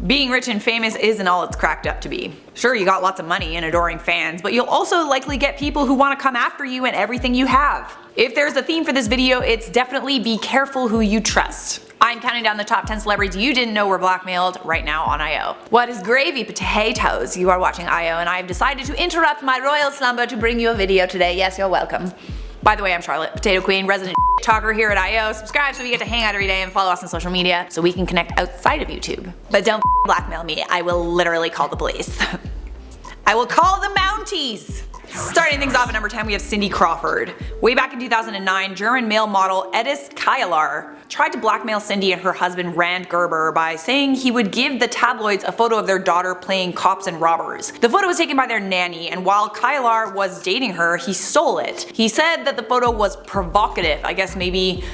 Being rich and famous isn't all it's cracked up to be. Sure, you got lots of money and adoring fans, but you'll also likely get people who want to come after you and everything you have. If there's a theme for this video, it's definitely be careful who you trust. I'm counting down the top 10 celebrities you didn't know were blackmailed right now on IO. What is gravy potatoes? You are watching IO and I've decided to interrupt my royal slumber to bring you a video today. Yes, you're welcome. By the way, I'm Charlotte, Potato Queen, resident talker here at IO. Subscribe so we get to hang out every day and follow us on social media so we can connect outside of YouTube. But don't blackmail me, I will literally call the police. I will call the Mounties! Starting things off at number 10, we have Cindy Crawford. Way back in 2009, German male model Edis Keilar tried to blackmail Cindy and her husband Rand Gerber by saying he would give the tabloids a photo of their daughter playing cops and robbers. The photo was taken by their nanny, and while Keilar was dating her, he stole it. He said that the photo was provocative. I guess maybe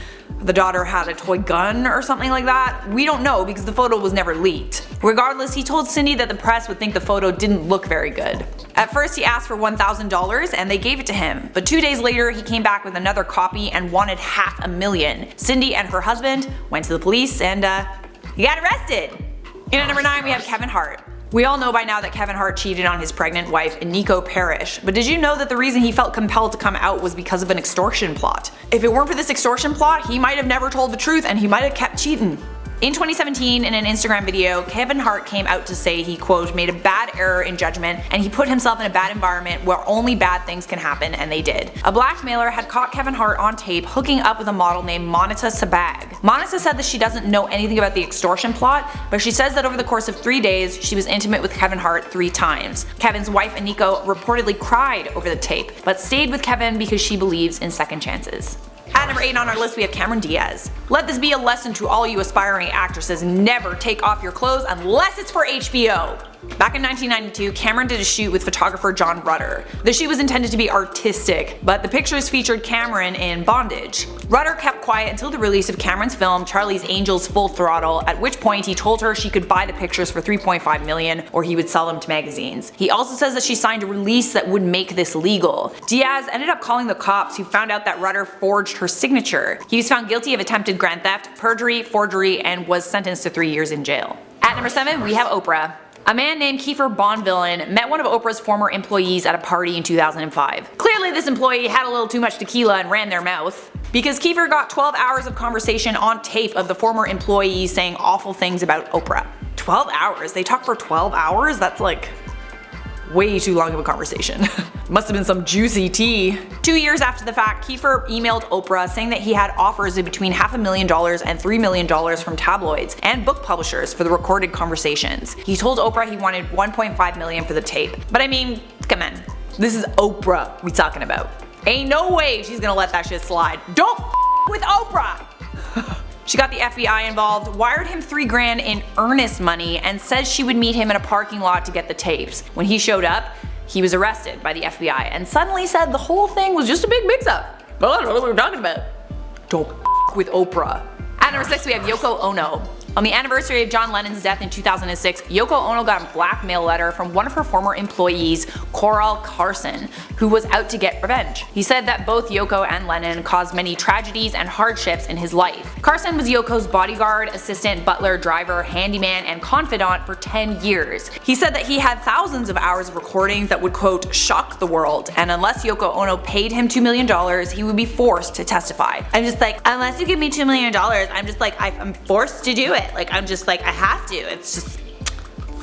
the daughter had a toy gun or something like that. We don't know because the photo was never leaked. Regardless, he told Cindy that the press would think the photo didn't look very good. At first he asked for $1,000 and they gave it to him, but 2 days later he came back with another copy and wanted $500,000. Cindy and her husband went to the police and he got arrested. In at number 9 we have Kevin Hart. We all know by now that Kevin Hart cheated on his pregnant wife, Nico Parrish, but did you know that the reason he felt compelled to come out was because of an extortion plot? If it weren't for this extortion plot, he might have never told the truth and he might have kept cheating. In 2017, in an Instagram video, Kevin Hart came out to say he, quote, made a bad error in judgment and he put himself in a bad environment where only bad things can happen, and they did. A blackmailer had caught Kevin Hart on tape hooking up with a model named Moneta Sabag. Moneta said that she doesn't know anything about the extortion plot, but she says that over the course of 3 days, she was intimate with Kevin Hart 3 times. Kevin's wife, Aniko, reportedly cried over the tape, but stayed with Kevin because she believes in second chances. At number 8 on our list we have Cameron Diaz. Let this be a lesson to all you aspiring actresses: never take off your clothes unless it's for HBO. Back in 1992, Cameron did a shoot with photographer John Rutter. The shoot was intended to be artistic, but the pictures featured Cameron in bondage. Rutter kept quiet until the release of Cameron's film Charlie's Angels Full Throttle, at which point he told her she could buy the pictures for $3.5 million or he would sell them to magazines. He also says that she signed a release that would make this legal. Diaz ended up calling the cops, who found out that Rutter forged her signature. He was found guilty of attempted grand theft, perjury, forgery, and was sentenced to 3 years in jail. At number 7 we have Oprah. A man named Kiefer Bonvillain met one of Oprah's former employees at a party in 2005. Clearly this employee had a little too much tequila and ran their mouth, because Kiefer got 12 hours of conversation on tape of the former employee saying awful things about Oprah. 12 hours? They talked for 12 hours? That's like way too long of a conversation. Must have been some juicy tea. 2 years after the fact, Kiefer emailed Oprah saying that he had offers of between $500,000 and $3 million from tabloids and book publishers for the recorded conversations. He told Oprah he wanted $1.5 million for the tape. But I mean, come on. This is Oprah we talking about. Ain't no way she's gonna let that shit slide. Don't with Oprah! She got the FBI involved, wired him $3 grand in earnest money, and said she would meet him in a parking lot to get the tapes. When he showed up, he was arrested by the FBI and suddenly said the whole thing was just a big mix-up. Well, I don't know what we were talking about. Don't with Oprah. At number 6 we have Yoko Ono. On the anniversary of John Lennon's death in 2006, Yoko Ono got a blackmail letter from one of her former employees, Coral Carson, who was out to get revenge. He said that both Yoko and Lennon caused many tragedies and hardships in his life. Carson was Yoko's bodyguard, assistant, butler, driver, handyman, and confidant for 10 years. He said that he had thousands of hours of recordings that would, quote, shock the world, and unless Yoko Ono paid him $2 million, he would be forced to testify. I'm just like, unless you give me $2 million, I'm just like, I'm forced to do it. Like, I'm just like, I have to. It's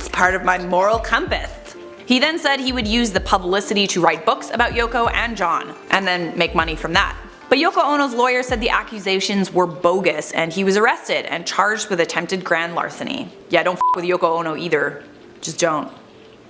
part of my moral compass. He then said he would use the publicity to write books about Yoko and John, and then make money from that. But Yoko Ono's lawyer said the accusations were bogus, and he was arrested and charged with attempted grand larceny. Yeah, don't with Yoko Ono either. Just don't.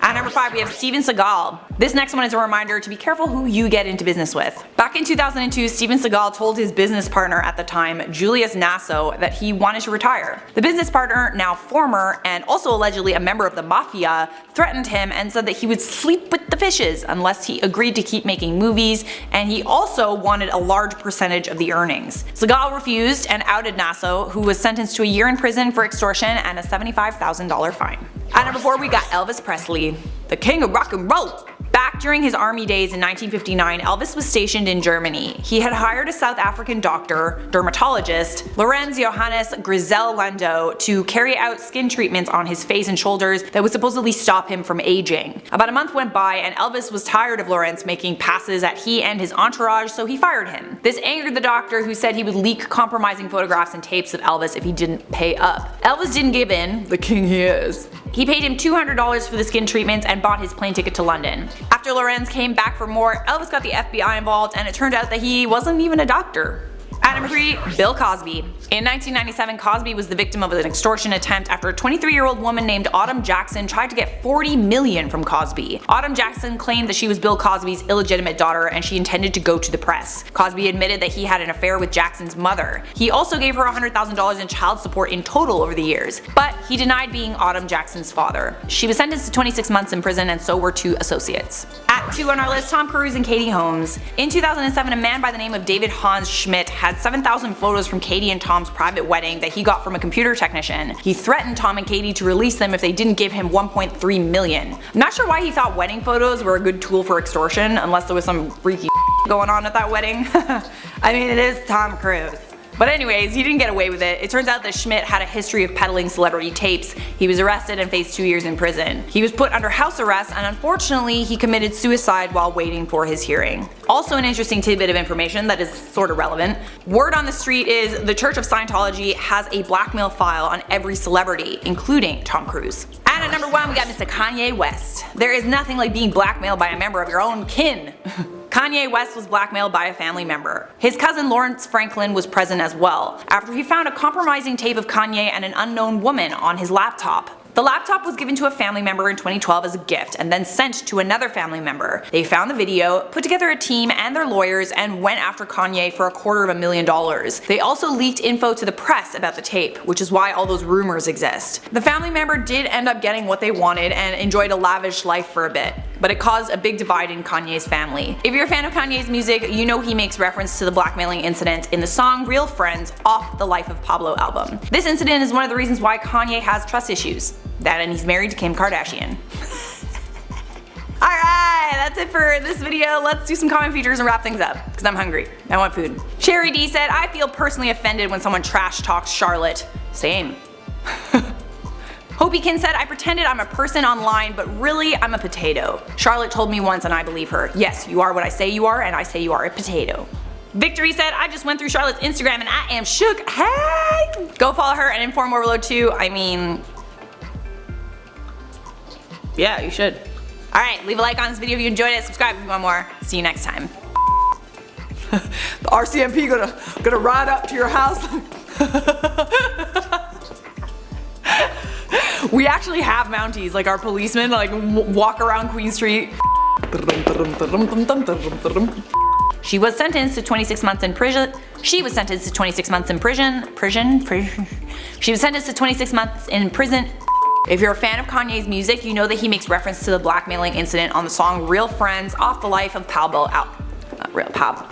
At number 5 we have Steven Seagal. This next one is a reminder to be careful who you get into business with. Back in 2002, Steven Seagal told his business partner at the time, Julius Nasso, that he wanted to retire. The business partner, now former and also allegedly a member of the mafia, threatened him and said that he would sleep with the fishes unless he agreed to keep making movies, and he also wanted a large percentage of the earnings. Seagal refused and outed Nasso, who was sentenced to a year in prison for extortion and a $75,000 fine. At number 4 we got Elvis Presley, the king of rock and roll. Back during his army days in 1959, Elvis was stationed in Germany. He had hired a South African doctor, dermatologist, Lorenz Johannes Grizel Lando, to carry out skin treatments on his face and shoulders that would supposedly stop him from aging. About a month went by and Elvis was tired of Lorenz making passes at he and his entourage, so he fired him. This angered the doctor, who said he would leak compromising photographs and tapes of Elvis if he didn't pay up. Elvis didn't give in, the king he is. He paid him $200 for the skin treatments and bought his plane ticket to London. After Lorenz came back for more, Elvis got the FBI involved, and it turned out that he wasn't even a doctor. At number 3, Bill Cosby. In 1997, Cosby was the victim of an extortion attempt after a 23-year-old woman named Autumn Jackson tried to get $40 million from Cosby. Autumn Jackson claimed that she was Bill Cosby's illegitimate daughter and she intended to go to the press. Cosby admitted that he had an affair with Jackson's mother. He also gave her $100,000 in child support in total over the years, but he denied being Autumn Jackson's father. She was sentenced to 26 months in prison, and so were 2 associates. At 2 on our list, Tom Cruise and Katie Holmes. In 2007, a man by the name of David Hans Schmidt had 7,000 photos from Katie and Tom's private wedding that he got from a computer technician. He threatened Tom and Katie to release them if they didn't give him $1.3 million. I'm not sure why he thought wedding photos were a good tool for extortion, unless there was some freaky going on at that wedding. I mean, it is Tom Cruise. But anyways, he didn't get away with it. It turns out that Schmidt had a history of peddling celebrity tapes. He was arrested and faced 2 years in prison. He was put under house arrest, and unfortunately he committed suicide while waiting for his hearing. Also an interesting tidbit of information that is sort of relevant. Word on the street is the Church of Scientology has a blackmail file on every celebrity, including Tom Cruise. And at number 1 we got Mr. Kanye West. There is nothing like being blackmailed by a member of your own kin. Kanye West was blackmailed by a family member. His cousin Lawrence Franklin was present as well, after he found a compromising tape of Kanye and an unknown woman on his laptop. The laptop was given to a family member in 2012 as a gift and then sent to another family member. They found the video, put together a team and their lawyers, and went after Kanye for $250,000. They also leaked info to the press about the tape, which is why all those rumors exist. The family member did end up getting what they wanted and enjoyed a lavish life for a bit, but it caused a big divide in Kanye's family. If you're a fan of Kanye's music, you know he makes reference to the blackmailing incident in the song Real Friends off the Life of Pablo album. This incident is one of the reasons why Kanye has trust issues. That and he's married to Kim Kardashian. Alright, that's it for this video. Let's do some comment features and wrap things up, because I'm hungry. I want food. Cherry D said, I feel personally offended when someone trash talks Charlotte. Same. Hopeykin said, I pretended I'm a person online, but really I'm a potato. Charlotte told me once and I believe her. Yes, you are what I say you are, and I say you are a potato. Victory said, I just went through Charlotte's Instagram and I am shook. Hey! Go follow her and InformOverload too. I mean, yeah, you should. Alright, leave a like on this video if you enjoyed it, subscribe if you want more. See you next time. The RCMP gonna ride up to your house. We actually have Mounties, like our policemen like walk around Queen Street. She was sentenced to 26 months in prison. She was sentenced to 26 months in prison. She was sentenced to 26 months in prison. If you're a fan of Kanye's music, you know that he makes reference to the blackmailing incident on the song Real Friends off the Life of Pablo. Real Pablo.